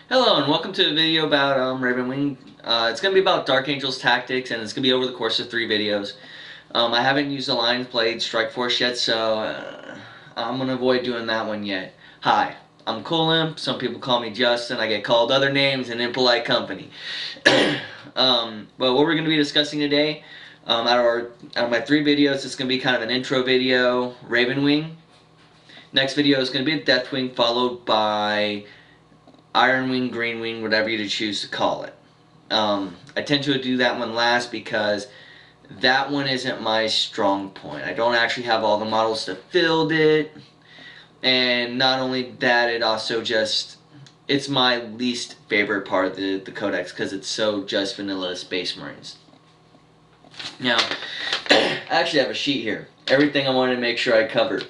Hello and welcome to a video about Ravenwing. It's going to be about Dark Angel's Tactics, and it's going to be over the course of 3 videos. I haven't used Alliance Blade Strike Force yet, so I'm going to avoid doing that one yet. Hi, I'm Cool Imp. Some people call me Justin. I get called other names in impolite company. But what we're going to be discussing today, out of my 3 videos, it's going to be kind of an intro video, Ravenwing. Next video is going to be Deathwing, followed by Ironwing, Greenwing, whatever you choose to call it. I tend to do that one last because that one isn't my strong point. I don't actually have all the models to field it, and not only that, it's my least favorite part of the codex because it's so just vanilla Space Marines. Now, I actually have a sheet here. Everything I wanted to make sure I covered.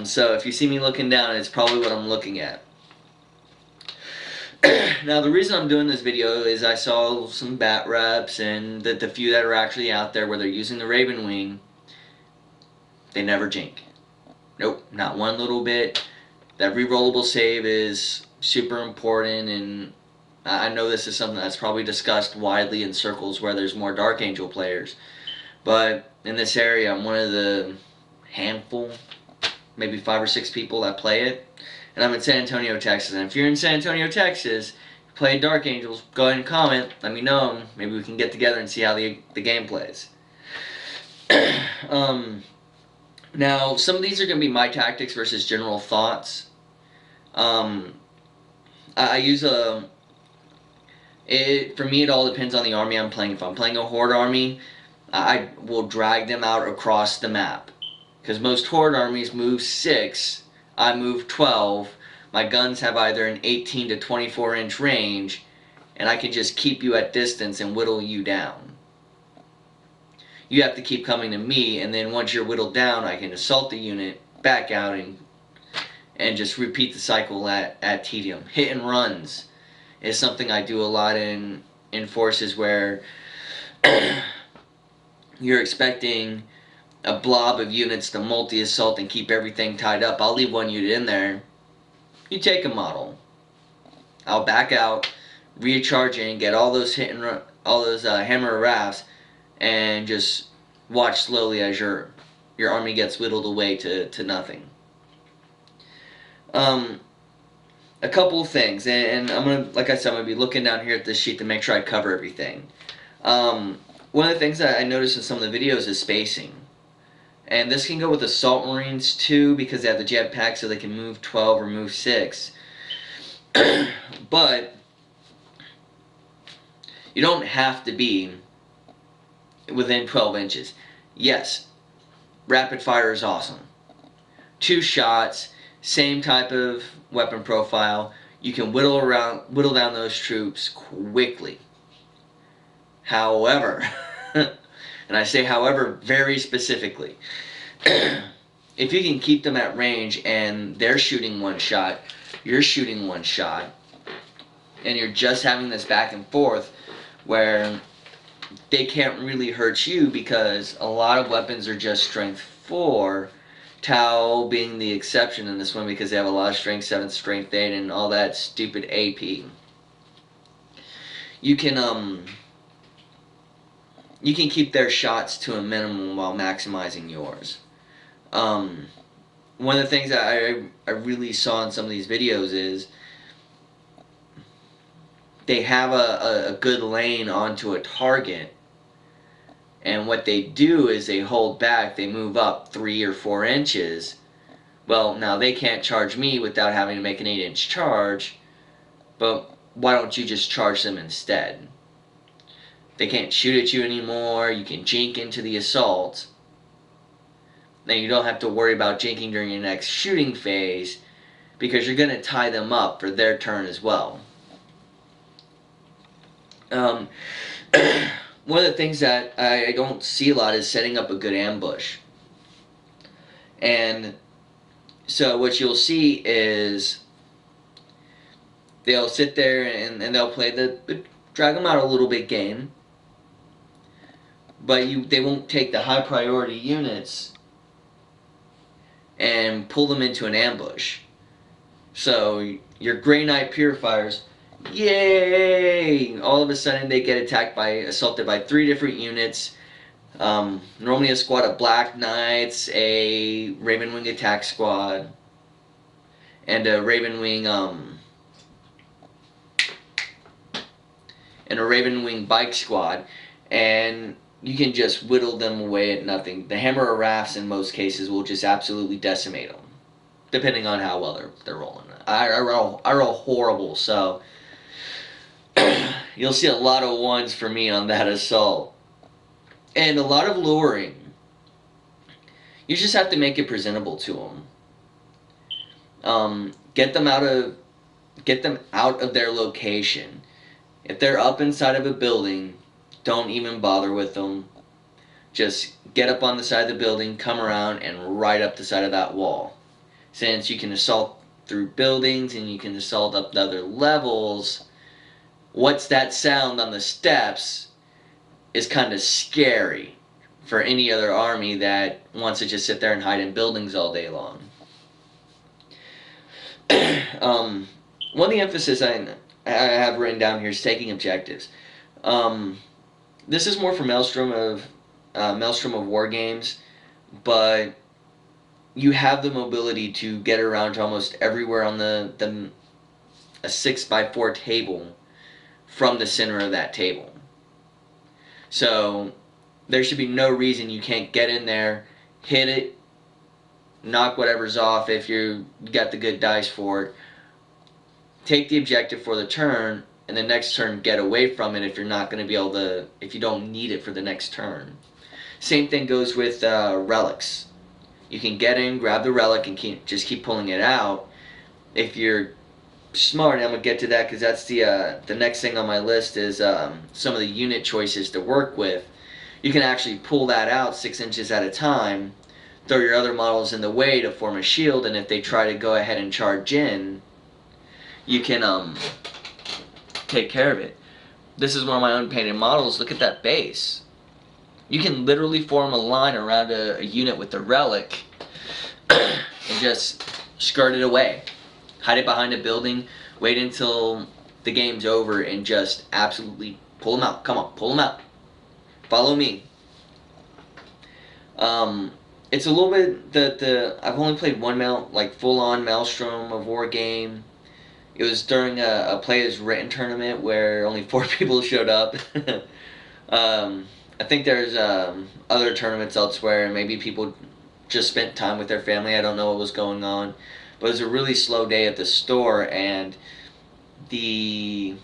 So if you see me looking down, it's probably what I'm looking at. Now, the reason I'm doing this video is I saw some bat reps, and the few that are actually out there where they're using the Ravenwing, they never jink. Nope, not one little bit. That rerollable save is super important, and I know this is something that's probably discussed widely in circles where there's more Dark Angel players. But in this area, I'm one of the handful, maybe 5 or 6 people that play it. And I'm in San Antonio, Texas. And if you're in San Antonio, Texas, play Dark Angels, go ahead and comment. Let me know. Maybe we can get together and see how the game plays. Now, some of these are going to be my tactics versus general thoughts. I use for me, it all depends on the army I'm playing. If I'm playing a Horde army, I will drag them out across the map. Because most Horde armies move 6. I move 12. My guns have either an 18 to 24 inch range, and I can just keep you at distance and whittle you down. You have to keep coming to me, and then once you're whittled down, I can assault the unit, back out, and just repeat the cycle at tedium. Hit and runs is something I do a lot in forces where you're expecting a blob of units to multi-assault and keep everything tied up. I'll leave one unit in there. You take a model. I'll back out, recharge in, get all those hammer rafts, and just watch slowly as your army gets whittled away to nothing. A couple of things, and I'm gonna, like I said, I'm gonna be looking down here at this sheet to make sure I cover everything. One of the things that I noticed in some of the videos is spacing. And this can go with Assault Marines too, because they have the jetpack so they can move 12 or move 6. But you don't have to be within 12 inches. Yes, rapid fire is awesome. 2 shots, same type of weapon profile. You can whittle down those troops quickly. However, and I say however very specifically, if you can keep them at range and they're shooting 1 shot, you're shooting 1 shot, and you're just having this back and forth where they can't really hurt you because a lot of weapons are just strength 4, Tau being the exception in this one because they have a lot of strength 7, strength 8, and all that stupid AP. You can keep their shots to a minimum while maximizing yours. One of the things that I really saw in some of these videos is they have a good lane onto a target, and what they do is they hold back, they move up 3 or 4 inches. Well, now they can't charge me without having to make an 8-inch charge, but why don't you just charge them instead? They can't shoot at you anymore. You can jink into the assault. Then you don't have to worry about jinking during your next shooting phase because you're going to tie them up for their turn as well. One of the things that I don't see a lot is setting up a good ambush. And so what you'll see is they'll sit there and they'll play the drag them out a little bit game. But they won't take the high priority units and pull them into an ambush. So your Grey Knight Purifiers Yay! All of a sudden they get assaulted by 3 different units. Normally a squad of Black Knights, a Ravenwing attack squad, and a Ravenwing bike squad, and you can just whittle them away at nothing. The hammer of rafts in most cases will just absolutely decimate them, depending on how well they're rolling. I roll horrible, so you'll see a lot of ones for me on that assault, and a lot of luring. You just have to make it presentable to them. Get them out of their location. If they're up inside of a building, don't even bother with them. Just get up on the side of the building, come around, and right up the side of that wall. Since you can assault through buildings and you can assault up the other levels, what's that sound on the steps is kind of scary for any other army that wants to just sit there and hide in buildings all day long. One of the emphasis I have written down here is taking objectives. This is more for Maelstrom of War games, but you have the mobility to get around to almost everywhere on a 6x4 table from the center of that table. So there should be no reason you can't get in there, hit it, knock whatever's off if you got the good dice for it, take the objective for the turn, and the next turn get away from it if you're not going to be able to, if you don't need it for the next turn. Same thing goes with relics. You can get in, grab the relic, and just keep pulling it out. If you're smart, I'm going to get to that because that's the next thing on my list is some of the unit choices to work with. You can actually pull that out 6 inches at a time, throw your other models in the way to form a shield, and if they try to go ahead and charge in, you can take care of it. This is one of my unpainted models. Look at that base. You can literally form a line around a unit with the relic and just skirt it away. Hide it behind a building, wait until the game's over, and just absolutely pull them out. Come on, pull them out. Follow me. It's a little bit I've only played one full-on Maelstrom of War game. It was during a play as written tournament where only 4 people showed up. I think there's other tournaments elsewhere, and maybe people just spent time with their family. I don't know what was going on, but it was a really slow day at the store, and the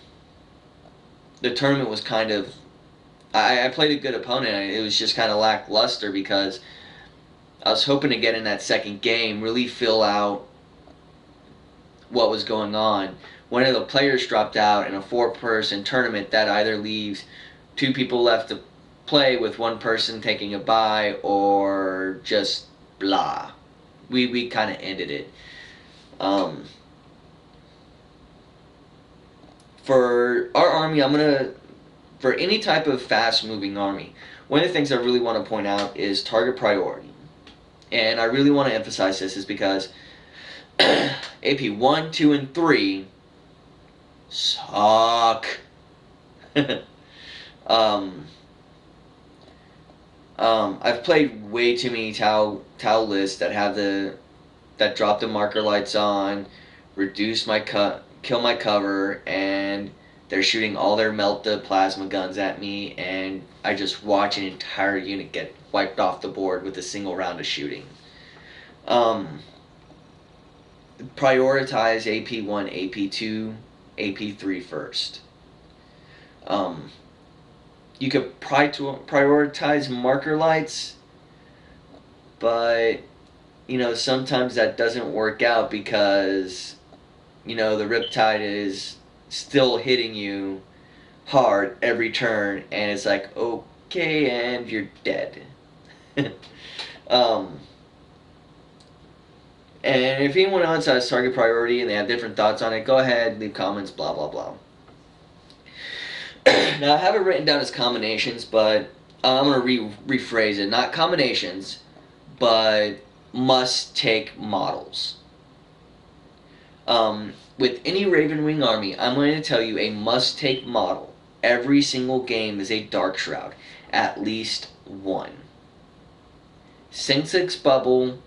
tournament was kind of. I played a good opponent. It was just kind of lackluster because I was hoping to get in that second game, really fill out what was going on. One of the players dropped out in a 4-person tournament that either leaves 2 people left to play with 1 person taking a bye, or just blah. We kind of ended it. For our army, for any type of fast-moving army, one of the things I really want to point out is target priority. And I really want to emphasize this is because AP 1, 2, and 3 suck. I've played way too many Tau lists that drop the marker lights on, reduce my kill my cover, and they're shooting all their melta plasma guns at me, and I just watch an entire unit get wiped off the board with a single round of shooting. Prioritize AP1, AP2, AP3 first. You could prioritize marker lights, but sometimes that doesn't work out because the Riptide is still hitting you hard every turn, and it's like, okay, and you're dead. And if anyone else has target priority and they have different thoughts on it, go ahead, leave comments, blah, blah, blah. Now, I have it written down as combinations, but I'm going to rephrase it. Not combinations, but must-take models. With any Ravenwing army, I'm going to tell you a must-take model. Every single game is a Dark Shroud. At least one. 6/6 bubble,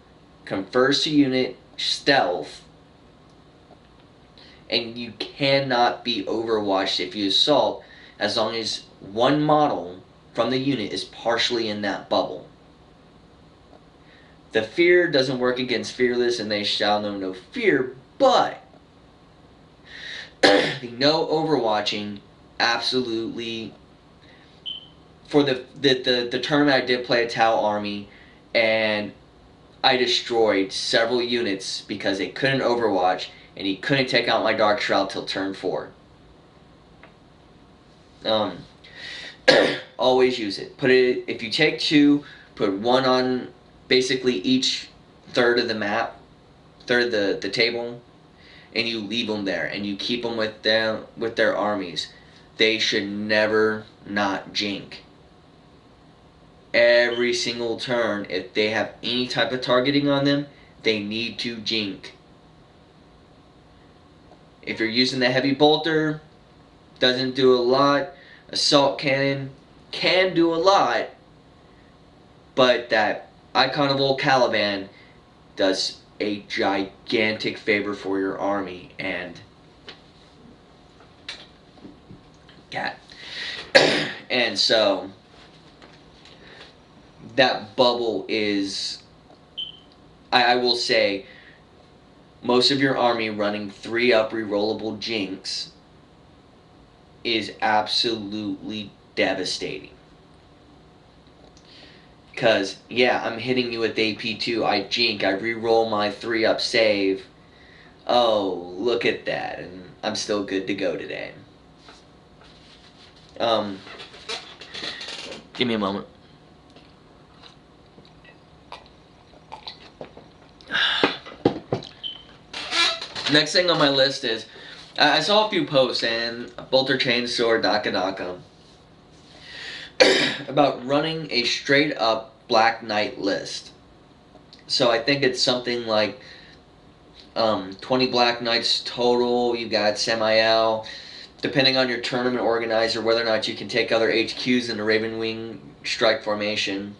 confers to unit, stealth, and you cannot be overwatched if you assault as long as one model from the unit is partially in that bubble. The fear doesn't work against fearless, and they shall know no fear, but the no overwatching absolutely. For the tournament I did play a Tau army, and I destroyed several units because they couldn't overwatch, and he couldn't take out my Dark Shroud till turn 4. Always use it. Put it, if you take 2, put 1 on basically each third of the map, third of the table, and you leave them there, and you keep them with their armies. They should never not jink. Every single turn, if they have any type of targeting on them, they need to jink. If you're using the heavy bolter, doesn't do a lot. Assault cannon can do a lot, but that Icon of Old Caliban does a gigantic favor for your army. And cat. And so that bubble is, I will say, most of your army running 3-up rerollable jinx is absolutely devastating. Because, yeah, I'm hitting you with AP2, I jink, I reroll my 3-up save. Oh, look at that, and I'm still good to go today. Give me a moment. Next thing on my list is, I saw a few posts and Bolter Chainsaw Daka about running a straight up Black Knight list. So I think it's something like 20 Black Knights total. You got Samael. Depending on your tournament organizer, whether or not you can take other HQs in the Ravenwing strike formation.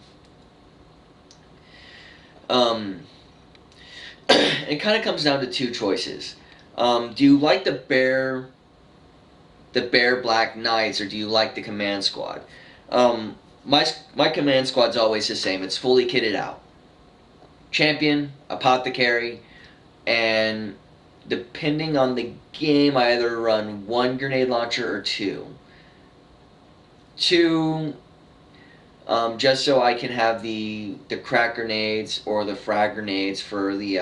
It kind of comes down to 2 choices. Do you like the bear Black Knights, or do you like the command squad? My command squad's always the same. It's fully kitted out. Champion, apothecary, and depending on the game, I either run 1 grenade launcher or 2. 2, just so I can have the crack grenades or the frag grenades for the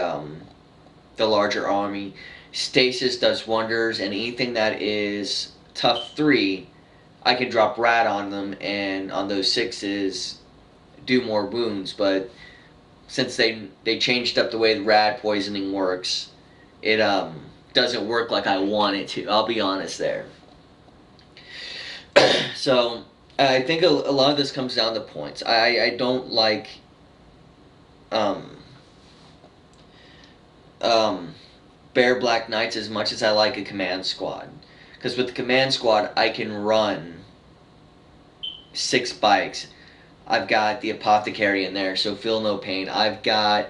larger army. Stasis does wonders, and anything that is tough 3, I can drop rat on them, and on those 6s do more wounds. But since they changed up the way the rat poisoning works, it doesn't work like I want it to. I'll be honest there. So I think a lot of this comes down to points. I don't like Bear Black Knights as much as I like a command squad. Because with the command squad, I can run 6 bikes. I've got the apothecary in there, so feel no pain. I've got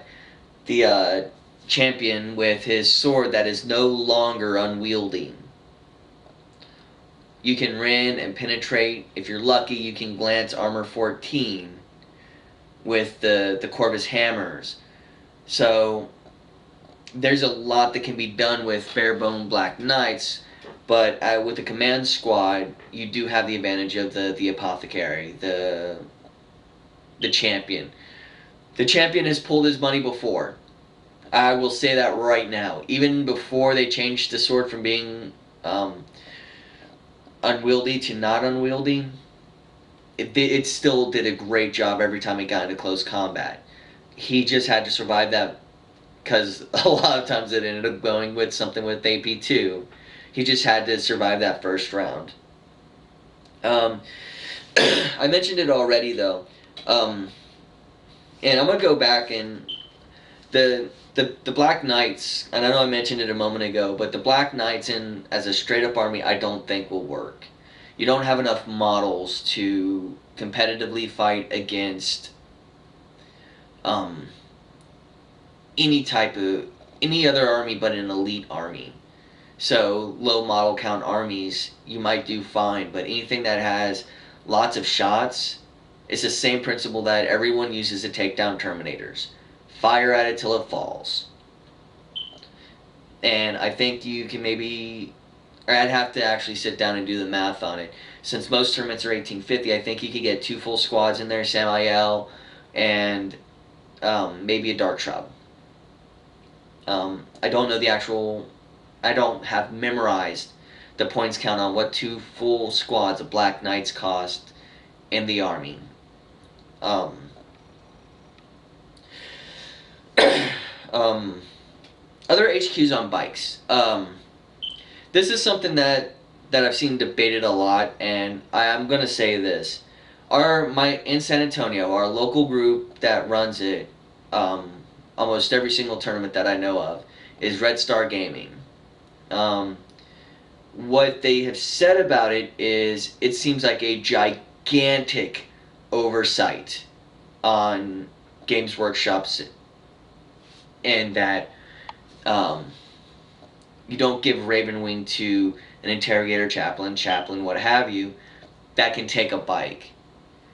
the champion with his sword that is no longer unwieldy. You can rend and penetrate. If you're lucky, you can glance armor 14 with the Corvus hammers. So there's a lot that can be done with Barebone Black Knights, but with the command squad, you do have the advantage of the apothecary, the champion. The champion has pulled his money before. I will say that right now. Even before they changed the sword from being unwieldy to not unwieldy, it still did a great job every time it got into close combat. He just had to survive that, because a lot of times it ended up going with something with AP2. He just had to survive that first round. I mentioned it already though, and I'm gonna go back, and the the Black Knights, and I know I mentioned it a moment ago, but the Black Knights in as a straight up army, I don't think will work. You don't have enough models to competitively fight against um, any other army but an elite army. So low model count armies, you might do fine, but anything that has lots of shots, it's the same principle that everyone uses to take down Terminators. Fire at it till it falls. And I think you can maybe, or I'd have to actually sit down and do the math on it. Since most tournaments are 1850, I think you could get 2 full squads in there, Samael, and maybe a Dark Shroud. I don't know the actual, I don't have memorized the points count on what 2 full squads of Black Knights cost in the army. Other HQs on bikes. This is something that I've seen debated a lot, and I'm gonna say this: in San Antonio, our local group that runs it, almost every single tournament that I know of, is Red Star Gaming. What they have said about it is it seems like a gigantic oversight on Games Workshop's, and that you don't give Ravenwing to an interrogator, chaplain, what have you, that can take a bike.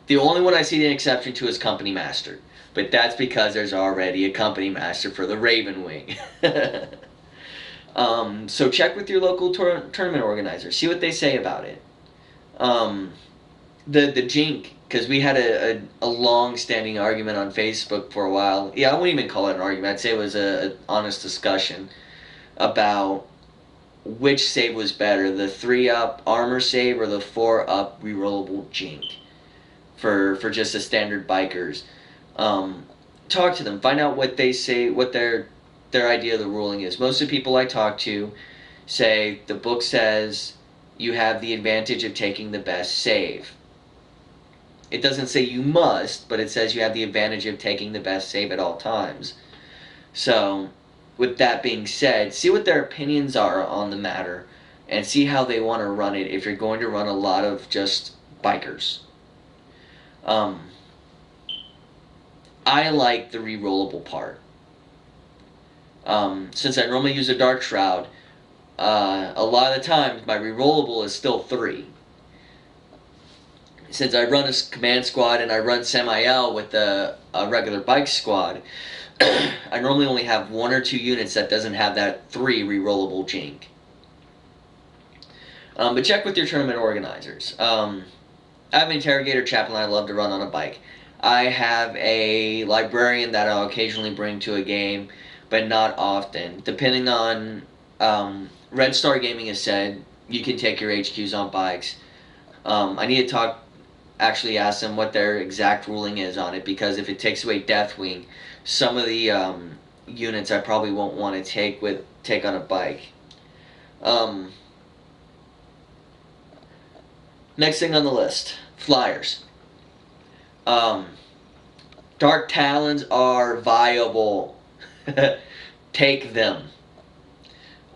The only one I see an exception to is Company Master, but that's because there's already a Company Master for the Ravenwing. So check with your local tournament organizer, see what they say about it. The Jink, because we had a long-standing argument on Facebook for a while. Yeah, I wouldn't even call it an argument. I'd say it was an honest discussion about which save was better, the 3-up armor save or the 4-up rerollable Jink for just the standard bikers. Talk to them, find out what they say, what their idea of the ruling is. Most of the people I talk to say the book says you have the advantage of taking the best save. It doesn't say you must, but it says you have the advantage of taking the best save at all times. So, with that being said, see what their opinions are on the matter, and see how they want to run it if you're going to run a lot of just bikers. I like the rerollable part. Since I normally use a Dark Shroud, a lot of the times my rerollable is still 3. Since I run a command squad and I run Samael with a regular bike squad, I normally only have 1 or 2 units that doesn't have that 3 rerollable Jink. But check with your tournament organizers. I have an interrogator chaplain I love to run on a bike. I have a librarian that I'll occasionally bring to a game, but not often. Depending on Red Star Gaming has said you can take your HQs on bikes. I need to actually ask them what their exact ruling is on it, because if it takes away Deathwing, some of the units I probably won't want to take on a bike. Next thing on the list, flyers. Dark Talons are viable. Take them.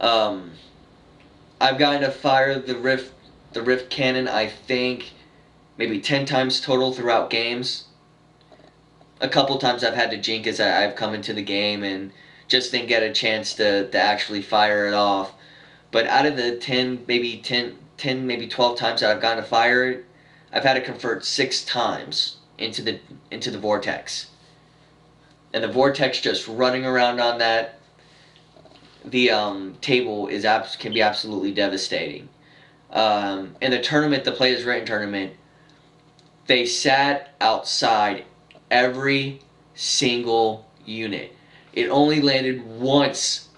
I've gotten to fire the Rift Cannon, I think, maybe 10 times total throughout games. A couple times I've had to jink as I've come into the game and just didn't get a chance to actually fire it off. But out of the 10, maybe 12 times that I've gotten to fire it, I've had to convert 6 times into the vortex. And the vortex just running around on that table can be absolutely devastating. In the tournament, the Players Written tournament, they sat outside every single unit. It only landed once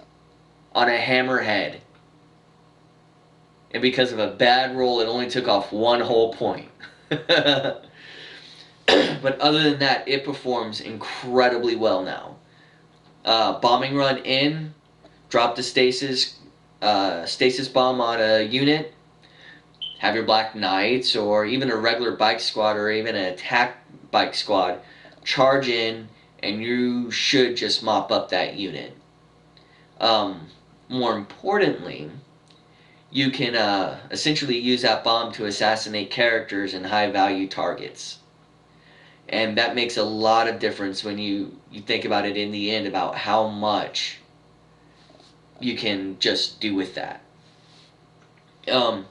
on a hammerhead. And because of a bad roll, it only took off 1 whole point. But other than that, it performs incredibly well now. Bombing run in, drop the stasis bomb on a unit, have your Black Knights or even a regular bike squad or even an attack bike squad charge in, and you should just mop up that unit. More importantly, you can essentially use that bomb to assassinate characters and high value targets. And that makes a lot of difference when you think about it in the end about how much you can just do with that. Um,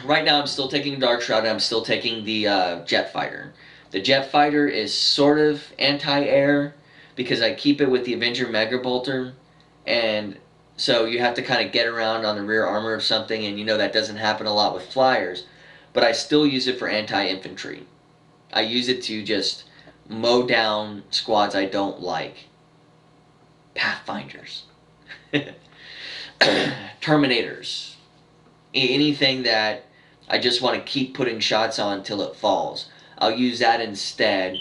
right now I'm still taking Dark Shroud and I'm still taking the Jet Fighter. The Jet Fighter is sort of anti-air because I keep it with the Avenger Mega Bolter, and so you have to kind of get around on the rear armor of something, and you know that doesn't happen a lot with flyers, but I still use it for anti-infantry. I use it to just mow down squads I don't like. Pathfinders. Terminators. Anything that I just want to keep putting shots on till it falls. I'll use that instead.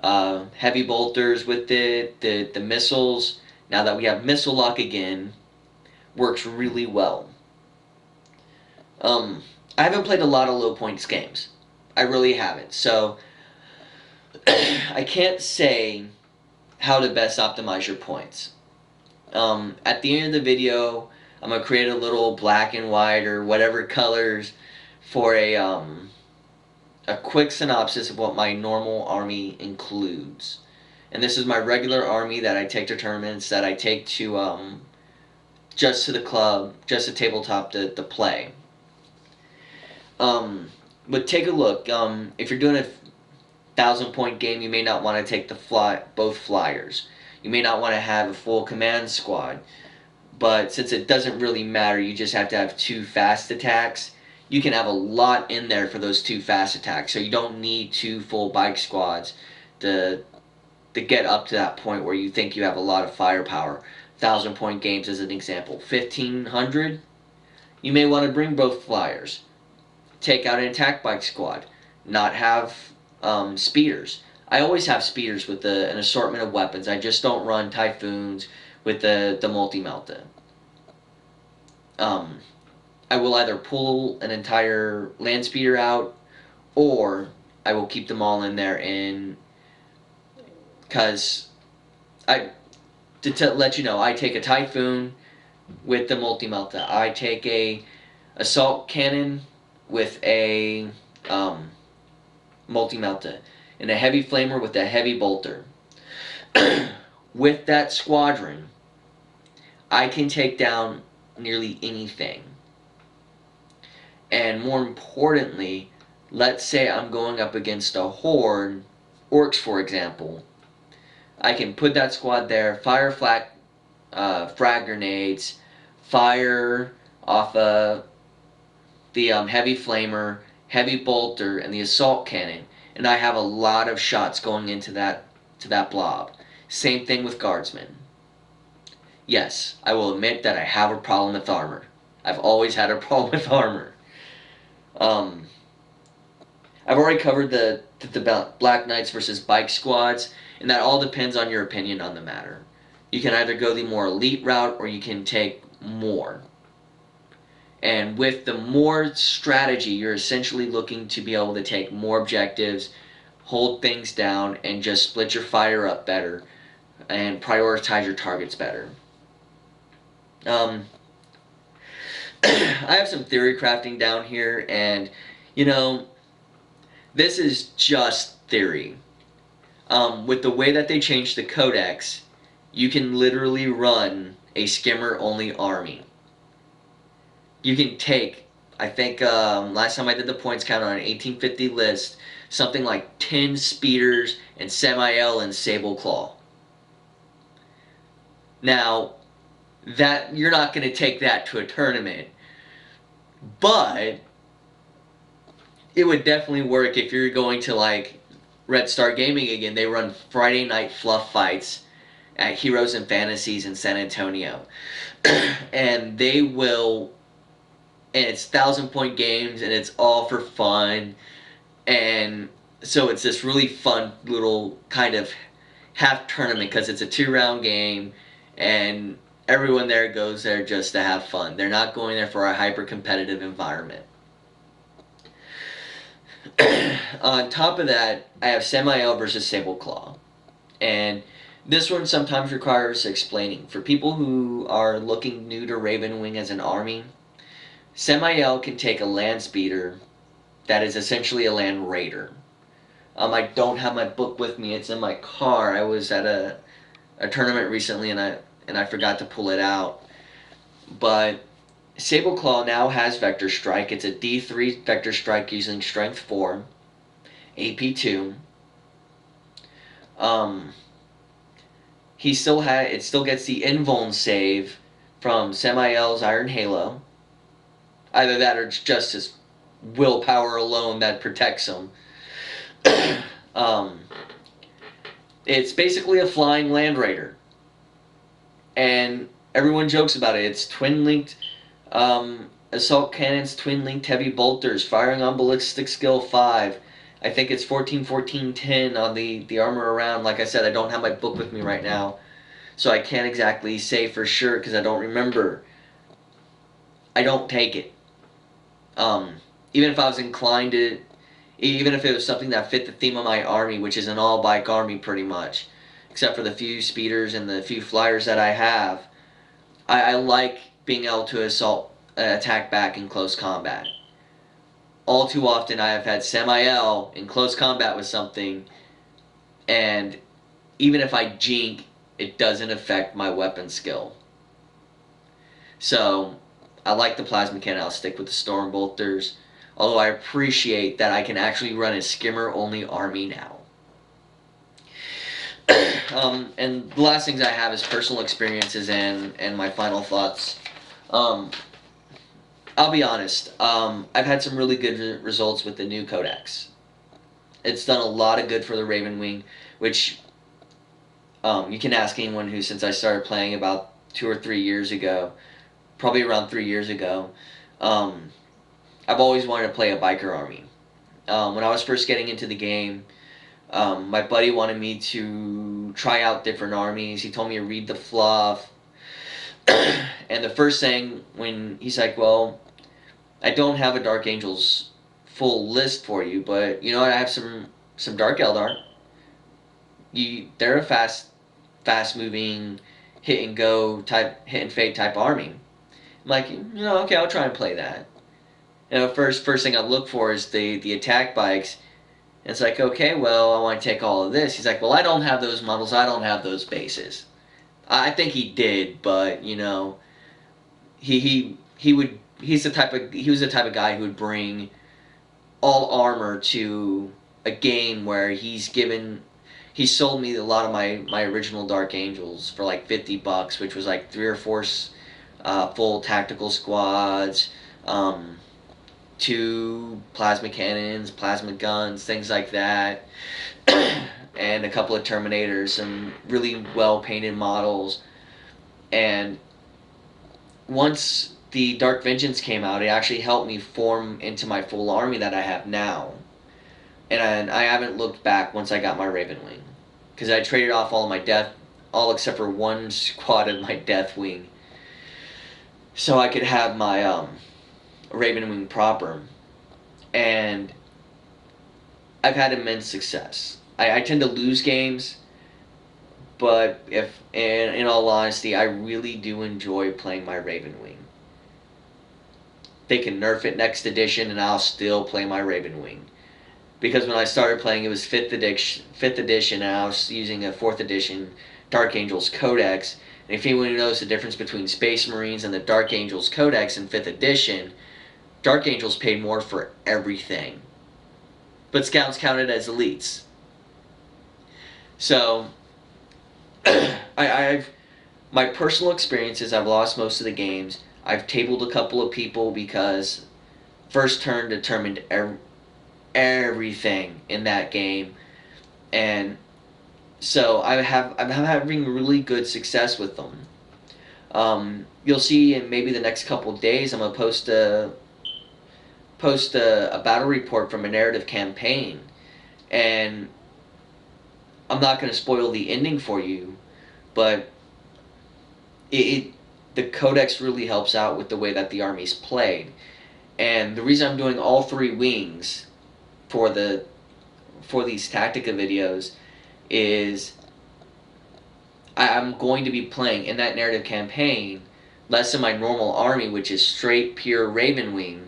Heavy bolters with it, the missiles. Now that we have missile lock again, works really well. I haven't played a lot of low points games. I really haven't. So I can't say how to best optimize your points. At the end of the video, I'm going to create a little black and white or whatever colors for a quick synopsis of what my normal army includes. And this is my regular army that I take to tournaments, that I take to just to the club, just to tabletop to play. But take a look. If you're doing a 1,000-point game, you may not want to take both flyers. You may not want to have a full command squad. But since it doesn't really matter, you just have to have 2 fast attacks. You can have a lot in there for those 2 fast attacks. So you don't need 2 full bike squads to get up to that point where you think you have a lot of firepower. 1,000-point games as an example. 1,500, you may want to bring both flyers. Take out an attack bike squad. Not have speeders. I always have speeders with an assortment of weapons. I just don't run Typhoons with the multi-melta. I will either pull an entire land speeder out, or I will keep them all in there, and because to let you know, I take a Typhoon with the multi-melta. I take a assault cannon with a multi-melta, and a heavy flamer with a heavy bolter. With that squadron, I can take down nearly anything. And more importantly, let's say I'm going up against a horde, orcs for example. I can put that squad there, fire frag grenades, fire off the heavy flamer, heavy bolter, and the assault cannon, and I have a lot of shots going into that blob. Same thing with guardsmen. Yes, I will admit that I have a problem with armor. I've always had a problem with armor. I've already covered the Black Knights versus bike squads, and that all depends on your opinion on the matter. You can either go the more elite route, or you can take more. And with the more strategy, you're essentially looking to be able to take more objectives, hold things down, and just split your fire up better, and prioritize your targets better. I have some theory crafting down here, and you know, this is just theory. With the way that they changed the codex, you can literally run a skimmer only army. You can take, I think last time I did the points count on an 1850 list, something like 10 speeders and Semi-L and Sable Claw. Now, that you're not going to take that to a tournament, but it would definitely work if you're going to like Red Star Gaming again. They run Friday night fluff fights at Heroes and Fantasies in San Antonio. And they will, and it's 1,000-point games, and it's all for fun. And so it's this really fun little kind of half tournament because it's a 2-round game, and everyone there goes there just to have fun. They're not going there for a hyper-competitive environment. On top of that, I have Semi-L versus Sable Claw. And This one sometimes requires explaining. For people who are looking new to Ravenwing as an army, Samael can take a land speeder that is essentially a land raider. I don't have my book with me. It's in my car. I was at a tournament recently and I forgot to pull it out. But Sableclaw now has Vector Strike. It's a D3 Vector Strike using Strength 4, AP 2. It still gets the invuln save from Samael's Iron Halo. Either that or it's just his willpower alone that protects him. um, it's basically a flying land raider, and everyone jokes about it. It's twin-linked assault cannons, twin-linked heavy bolters, firing on ballistic skill 5. I think it's 14, 14, 10 on the armor around. Like I said, I don't have my book with me right now, so I can't exactly say for sure because I don't remember. I don't take it. Even if I was inclined to, even if it was something that fit the theme of my army, which is an all-bike army pretty much, except for the few speeders and the few flyers that I have, I like being able to attack back in close combat. All too often I have had Samael in close combat with something, and even if I jink, it doesn't affect my weapon skill. So, I like the plasma cannon. I'll stick with the storm bolters. Although I appreciate that I can actually run a skimmer-only army now. And the last things I have is personal experiences and my final thoughts. I'll be honest. I've had some really good results with the new codex. It's done a lot of good for the Ravenwing, which you can ask anyone who, since I started playing about 2 or 3 years ago, probably around 3 years ago, I've always wanted to play a biker army. When I was first getting into the game, my buddy wanted me to try out different armies. He told me to read the fluff. And the first thing, when he's like, well, I don't have a Dark Angels full list for you, but you know what, I have some Dark Eldar. They're a fast moving, hit and go type, hit and fade type army. I'm like, okay, I'll try and play that. First thing I look for is the attack bikes. And it's like, okay, well, I want to take all of this. He's like, well, I don't have those models. I don't have those bases. I think he did, but he was the type of guy who would bring all armor to a game where he sold me a lot of my original Dark Angels for like $50, which was like 3 or 4 full tactical squads, 2 plasma cannons, plasma guns, things like that, and a couple of Terminators, some really well painted models. And once the Dark Vengeance came out, it actually helped me form into my full army that I have now. And I haven't looked back once I got my Ravenwing, because I traded off all except for 1 squad of my Deathwing, so I could have my Ravenwing proper. And I've had immense success. I tend to lose games, but if in all honesty, I really do enjoy playing my Ravenwing. They can nerf it next edition and I'll still play my Ravenwing. Because when I started playing, it was 5th edition, and I was using a 4th edition Dark Angels Codex. And if anyone knows the difference between Space Marines and the Dark Angels Codex in 5th edition, Dark Angels paid more for everything. But Scouts counted as elites. So, my personal experiences, I've lost most of the games. I've tabled a couple of people because first turn determined everything in that game. And so I'm having really good success with them. You'll see in maybe the next couple of days, I'm going to post a battle report from a narrative campaign, and I'm not going to spoil the ending for you, but the codex really helps out with the way that the army's played. And the reason I'm doing all 3 wings for these Tactica videos is I'm going to be playing in that narrative campaign less of my normal army, which is straight pure Ravenwing,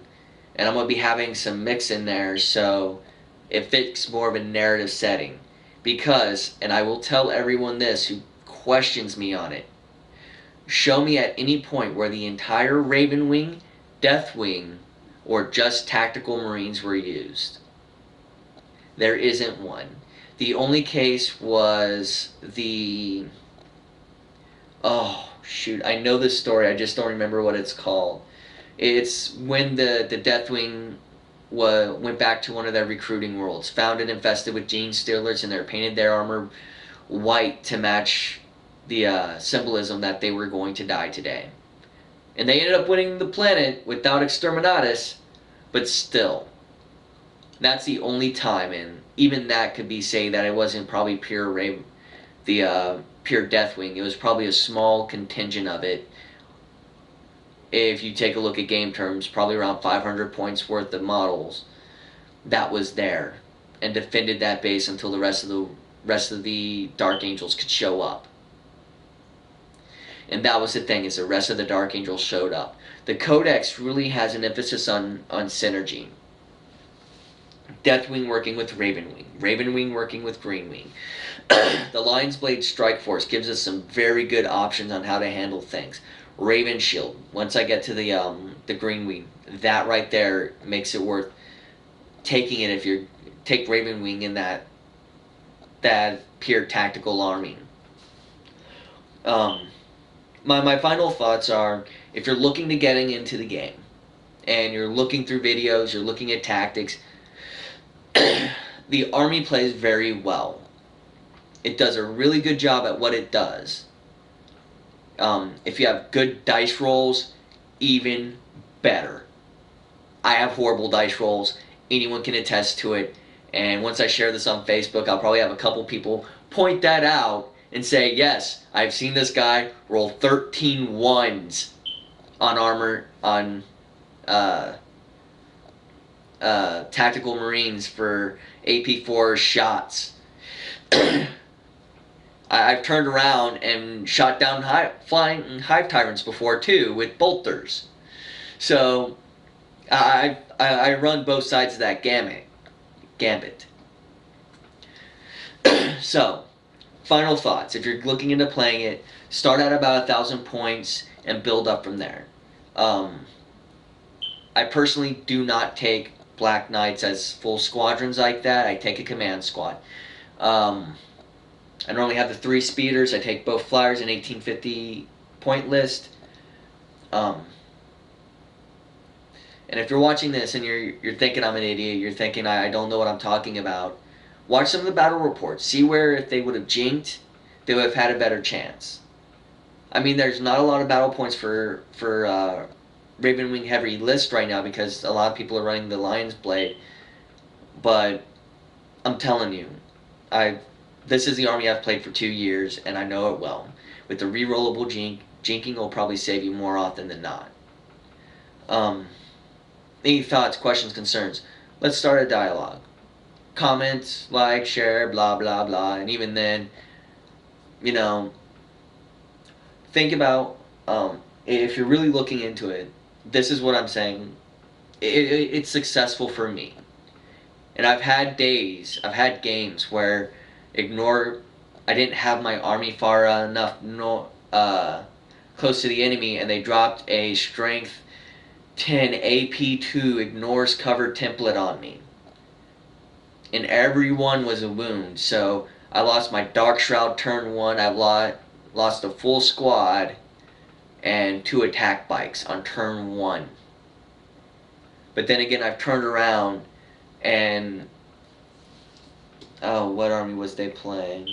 and I'm going to be having some mix in there so it fits more of a narrative setting. Because, and I will tell everyone this who questions me on it, show me at any point where the entire Ravenwing, Deathwing, or just tactical Marines were used. There isn't one. The only case was the... Oh, shoot. I know this story. I just don't remember what it's called. It's when the Deathwing went back to one of their recruiting worlds, found it infested with gene stealers, and they painted their armor white to match the symbolism that they were going to die today. And they ended up winning the planet without Exterminatus, but still. That's the only time, and even that could be say that it wasn't probably pure pure Deathwing. It was probably a small contingent of it. If you take a look at game terms, probably around 500 points worth of models that was there and defended that base until the rest of the Dark Angels could show up. And that was the thing, is the rest of the Dark Angels showed up. The Codex really has an emphasis on synergy. Deathwing working with Ravenwing, Ravenwing working with Greenwing. The Lion's Blade Strike Force gives us some very good options on how to handle things. Raven Shield, once I get to the Greenwing, that right there makes it worth taking it if you take Ravenwing in that pure tactical army. My final thoughts are, if you're looking to getting into the game and you're looking through videos, you're looking at tactics, the army plays very well. It does a really good job at what it does. If you have good dice rolls, even better. I have horrible dice rolls. Anyone can attest to it. And once I share this on Facebook, I'll probably have a couple people point that out and say, yes, I've seen this guy roll 13 ones on armor, on tactical Marines for AP4 shots. I've turned around and shot down flying Hive Tyrants before too with bolters. So I run both sides of that gambit. So, final thoughts. If you're looking into playing it, start at about 1,000 points and build up from there. I personally do not take Black Knights as full squadrons like that. I take a command squad. I normally have the 3 speeders. I take both flyers and 1850 point list. And if you're watching this and you're thinking I'm an idiot, you're thinking I don't know what I'm talking about, watch some of the battle reports. See where if they would have jinked, they would have had a better chance. I mean, there's not a lot of battle points for Ravenwing heavy list right now because a lot of people are running the Lion's Blade. But I'm telling you, this is the army I've played for 2 years, and I know it well. With the rerollable jinking will probably save you more often than not. Any thoughts, questions, concerns? Let's start a dialogue. Comment, like, share, blah, blah, blah. And even then, you know, think about, if you're really looking into it, this is what I'm saying. It's successful for me. And I've had games where I didn't have my army far enough close to the enemy, and they dropped a strength 10 AP2 ignores cover template on me. And everyone was a wound, so I lost my Dark Shroud turn 1, I lost a full squad, and 2 attack bikes on turn 1. But then again, I've turned around and... Oh, what army was they playing?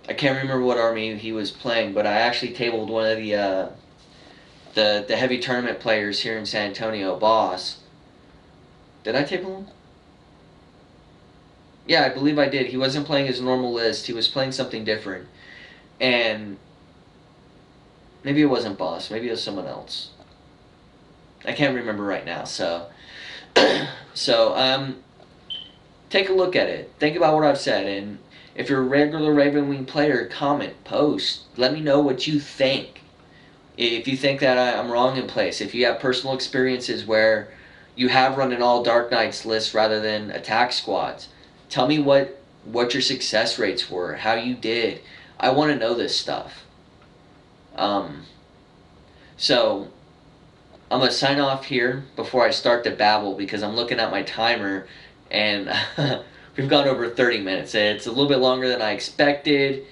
I can't remember what army he was playing, but I actually tabled one of the heavy tournament players here in San Antonio, Boss. Did I table him? Yeah, I believe I did. He wasn't playing his normal list. He was playing something different. And maybe it wasn't Boss. Maybe it was someone else. I can't remember right now. So take a look at it. Think about what I've said, and if you're a regular Ravenwing player, comment, post, let me know what you think. If you think that I'm wrong in place, if you have personal experiences where you have run an all Dark Knights list rather than attack squads, tell me what your success rates were, how you did. I want to know this stuff. Um, so I'm gonna sign off here before I start to babble because I'm looking at my timer and we've gone over 30 minutes. It's a little bit longer than I expected,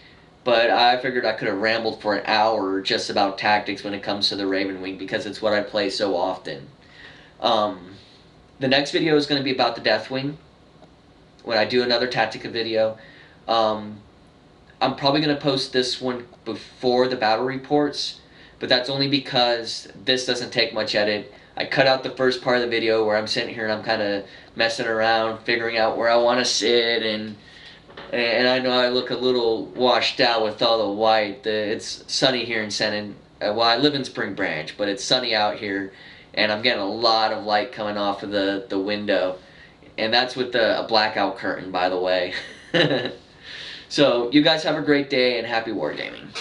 but I figured I could have rambled for an hour just about tactics when it comes to the Ravenwing because it's what I play so often. The next video is going to be about the Deathwing when I do another Tactica video. I'm probably going to post this one before the battle reports, but that's only because this doesn't take much edit. I cut out the first part of the video where I'm sitting here and I'm kind of messing around, figuring out where I want to sit, and I know I look a little washed out with all the white. It's sunny here in well, I live in Spring Branch, but it's sunny out here, and I'm getting a lot of light coming off of the window, and that's with a blackout curtain, by the way. So you guys have a great day and happy wargaming.